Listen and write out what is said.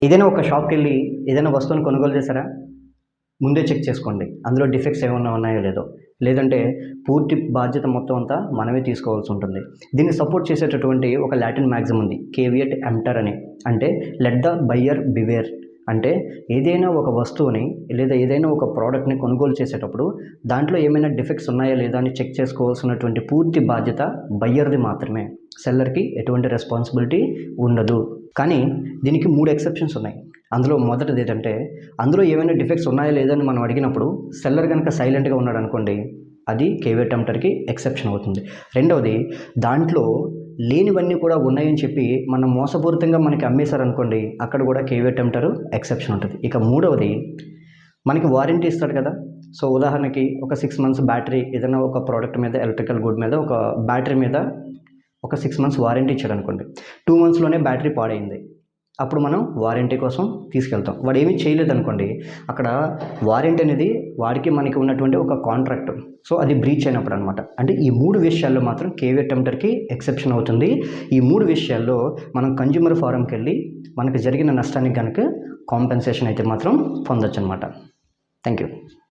ఏదైనా ఒక షాప్‌కెళ్ళి ఏదైనా వస్తువుని కొనుగోలు చేశారా? ముందే చెక్ చేసుకోండి. అందులో డిఫెక్ట్స్ ఏమన్నా ఉన్నాయో లేదో. లేదంటే పూర్తి బాధ్యత మొత్తం అంతా మనమే తీసుకోవాల్సి ఉంటుంది. దీన్ని సపోర్ట్ చేసేటటువంటి ఒక లాటిన్ మ్యాక్సిమ్ ఉంది. కేవియట్ ఎంప్టర్ అని. అంటే లెట్ ద బయ్యర్ బివేర్. అంటే ఏదైనా ఒక వస్తువుని లేదా ఏదైనా ఒక ప్రోడక్ట్‌ని కొనుగోలు చేసేటప్పుడు దాంట్లో ఏమైనా డిఫెక్ట్స్ ఉన్నాయా లేదా అని చెక్ చేసుకోవాల్సినటువంటి పూర్తి బాధ్యత బయ్యర్‌ది మాత్రమే. సెల్లర్‌కి ఎటువంటి రెస్పాన్సిబిలిటీ ఉండదు. కానీ దీనికి 3 ఎక్సెప్షన్స్ ఉన్నాయి. అందులో మొదటిది ఏంటంటే, అందులో ఏమైనా డిఫెక్ట్స్ ఉన్నాయా లేదా అని మనం అడిగినప్పుడు సెల్లర్ గనుక సైలెంట్‌గా ఉన్నాడనుకోండి, అది కేవియట్ ఎంప్టర్‌కి ఎక్సెప్షన్ అవుతుంది. రెండవది, దాంట్లో లేనివన్నీ కూడా ఉన్నాయని చెప్పి మనం మోసపూరితంగా మనకి అమ్మేశారనుకోండి, అక్కడ కూడా కేవియట్ ఎంప్టర్ ఎక్సెప్షన్ ఉంటుంది. ఇక మూడవది, మనకి వారంటీ ఇస్తాడు కదా! సో, ఉదాహరణకి ఒక 6 మంత్స్ బ్యాటరీ ఏదైనా ఒక ప్రోడక్ట్ మీద ఎలక్ట్రికల్ గుడ్ మీద ఒక బ్యాటరీ మీద ఒక 6 మంత్స్ వారంటీ ఇచ్చాడనుకోండి. 2 మంత్స్‌లోనే బ్యాటరీ పాడైంది. అప్పుడు మనం వారంటీ కోసం తీసుకెళ్తాం. వాడేమీ చేయలేదనుకోండి, అక్కడ వారంటీ అనేది వాడికి మనకి ఉన్నటువంటి ఒక కాంట్రాక్ట్. సో, అది బ్రీచ్ అయినప్పుడనమాట. అంటే ఈ 3 విషయాల్లో మాత్రం కేవియట్ ఎంప్టర్‌కి ఎక్సెప్షన్ అవుతుంది. ఈ 3 విషయాల్లో మనం కన్జ్యూమర్ ఫోరంకెళ్ళి మనకు జరిగిన నష్టానికి గనుక కాంపెన్సేషన్ అయితే మాత్రం పొందొచ్చనమాట. Thank you.